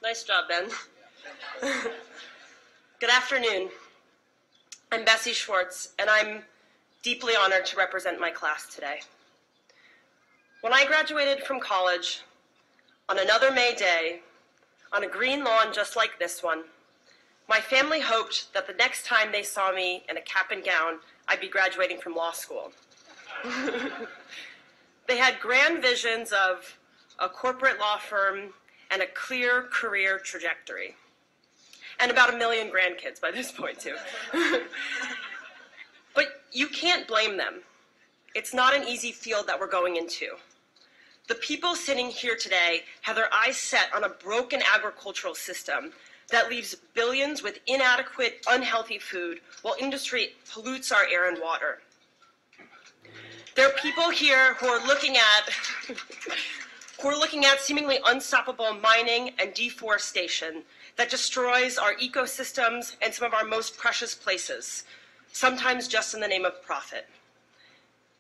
Nice job, Ben. Good afternoon. I'm Bessie Schwarz, and I'm deeply honored to represent my class today. When I graduated from college, on another May day, on a green lawn just like this one, my family hoped that the next time they saw me in a cap and gown, I'd be graduating from law school. They had grand visions of a corporate law firm and a clear career trajectory. And about 1 million grandkids by this point, too. But you can't blame them. It's not an easy field that we're going into. The people sitting here today have their eyes set on a broken agricultural system that leaves billions with inadequate, unhealthy food while industry pollutes our air and water. There are people here who are looking at seemingly unstoppable mining and deforestation that destroys our ecosystems and some of our most precious places, sometimes just in the name of profit.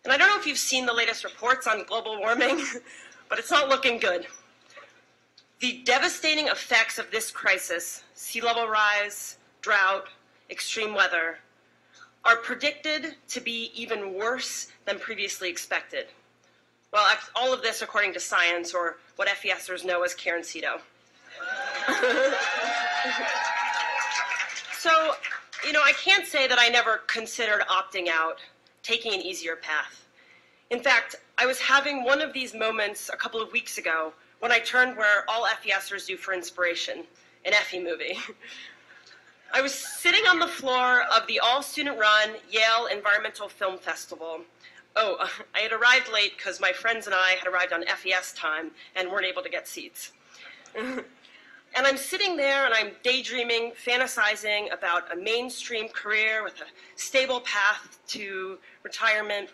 And I don't know if you've seen the latest reports on global warming, but it's not looking good. The devastating effects of this crisis, sea level rise, drought, extreme weather, are predicted to be even worse than previously expected. Well, all of this according to science, or what FESers know as Karencito. So, I can't say that I never considered opting out, taking an easier path. In fact, I was having one of these moments a couple of weeks ago when I turned where all FESers do for inspiration, an Effie movie. I was sitting on the floor of the all-student-run Yale Environmental Film Festival. I had arrived late because my friends and I had arrived on FES time and weren't able to get seats. And I'm sitting there and I'm daydreaming, fantasizing about a mainstream career with a stable path to retirement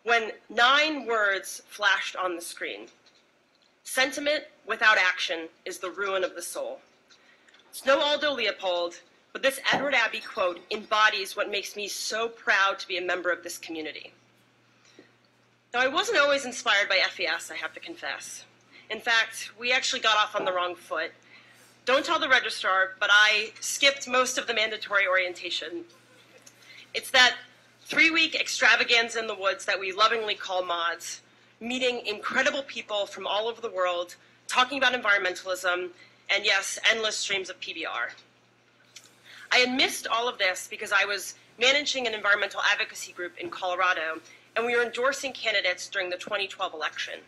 when 9 words flashed on the screen. Sentiment without action is the ruin of the soul. It's no Aldo Leopold, but this Edward Abbey quote embodies what makes me so proud to be a member of this community. Now, I wasn't always inspired by FES, I have to confess. In fact, we actually got off on the wrong foot. Don't tell the registrar, but I skipped most of the mandatory orientation. It's that 3-week extravaganza in the woods that we lovingly call mods, meeting incredible people from all over the world, talking about environmentalism, and yes, endless streams of PBR. I had missed all of this because I was managing an environmental advocacy group in Colorado, and we were endorsing candidates during the 2012 election.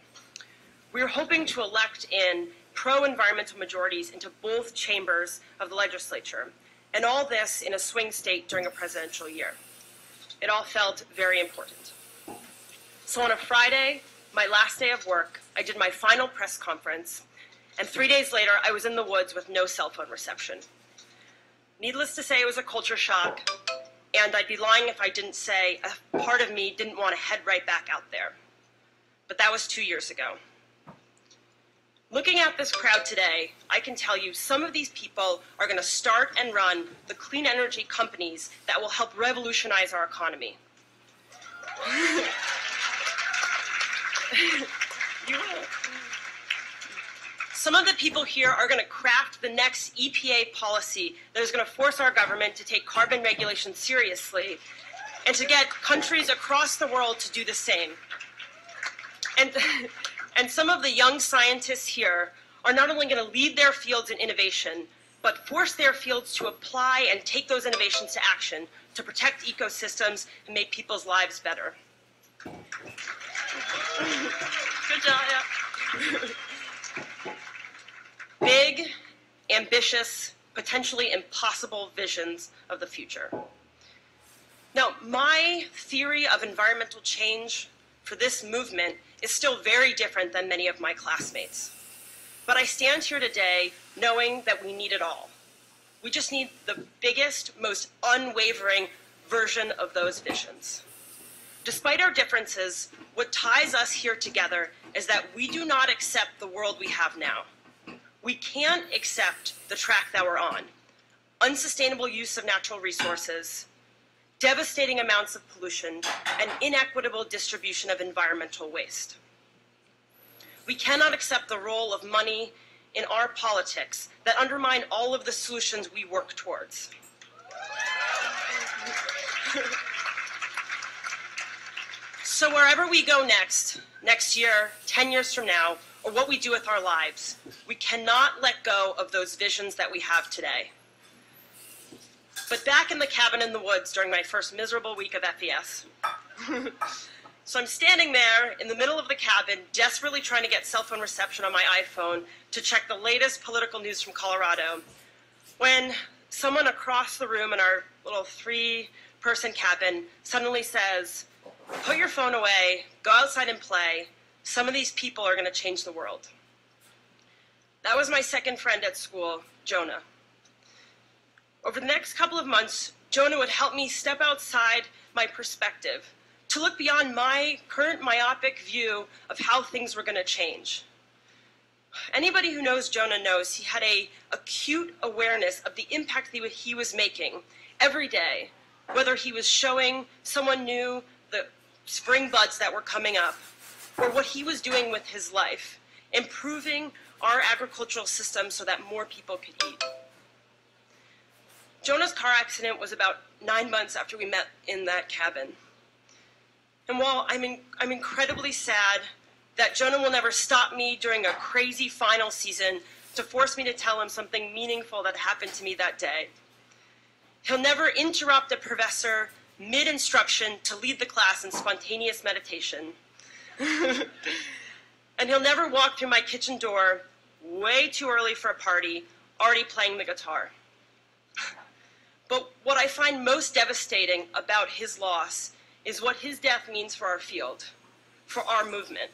We were hoping to elect in pro-environmental majorities into both chambers of the legislature, and all this in a swing state during a presidential year. It all felt very important. So on a Friday, my last day of work, I did my final press conference, and 3 days later, I was in the woods with no cell phone reception. Needless to say, it was a culture shock, and I'd be lying if I didn't say a part of me didn't want to head right back out there. But that was 2 years ago. Looking at this crowd today, I can tell you some of these people are going to start and run the clean energy companies that will help revolutionize our economy. Some of the people here are going to craft the next EPA policy that is going to force our government to take carbon regulation seriously and to get countries across the world to do the same. And some of the young scientists here are not only going to lead their fields in innovation, but force their fields to apply and take those innovations to action to protect ecosystems and make people's lives better. Good job, yeah. Big, ambitious, potentially impossible visions of the future. Now, my theory of environmental change for this movement is still very different than many of my classmates. But I stand here today knowing that we need it all. We just need the biggest, most unwavering version of those visions. Despite our differences, what ties us here together is that we do not accept the world we have now. We can't accept the track that we're on. Unsustainable use of natural resources, devastating amounts of pollution, and inequitable distribution of environmental waste. We cannot accept the role of money in our politics that undermine all of the solutions we work towards. So wherever we go next year, 10 years from now, or what we do with our lives, we cannot let go of those visions that we have today. But back in the cabin in the woods during my first miserable week of FES, so I'm standing there in the middle of the cabin, desperately trying to get cell phone reception on my iPhone to check the latest political news from Colorado, when someone across the room in our little 3-person cabin suddenly says, "Put your phone away, go outside and play. Some of these people are going to change the world." That was my second friend at school, Jonah. Over the next couple of months, Jonah would help me step outside my perspective, to look beyond my current myopic view of how things were going to change. Anybody who knows Jonah knows he had an acute awareness of the impact he was making every day, whether he was showing someone new the spring buds that were coming up, or what he was doing with his life, improving our agricultural system so that more people could eat. Jonah's car accident was about 9 months after we met in that cabin. And while I'm incredibly sad that Jonah will never stop me during a crazy final season to force me to tell him something meaningful that happened to me that day, he'll never interrupt a professor mid-instruction to lead the class in spontaneous meditation. And he'll never walk through my kitchen door way too early for a party, already playing the guitar. But what I find most devastating about his loss is what his death means for our field, for our movement.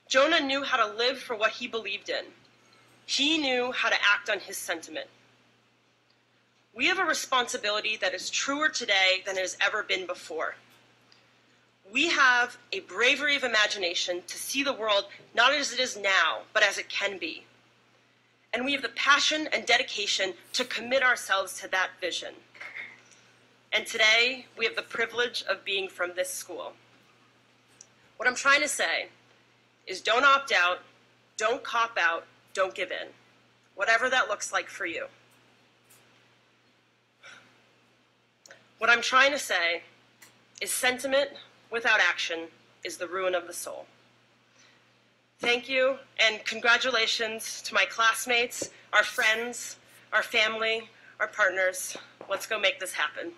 Jonah knew how to live for what he believed in. He knew how to act on his sentiment. We have a responsibility that is truer today than it has ever been before. We have a bravery of imagination to see the world not as it is now, but as it can be. And we have the passion and dedication to commit ourselves to that vision. And today, we have the privilege of being from this school. What I'm trying to say is don't opt out, don't cop out, don't give in, whatever that looks like for you. What I'm trying to say is sentiment without action is the ruin of the soul. Thank you, and congratulations to my classmates, our friends, our family, our partners. Let's go make this happen.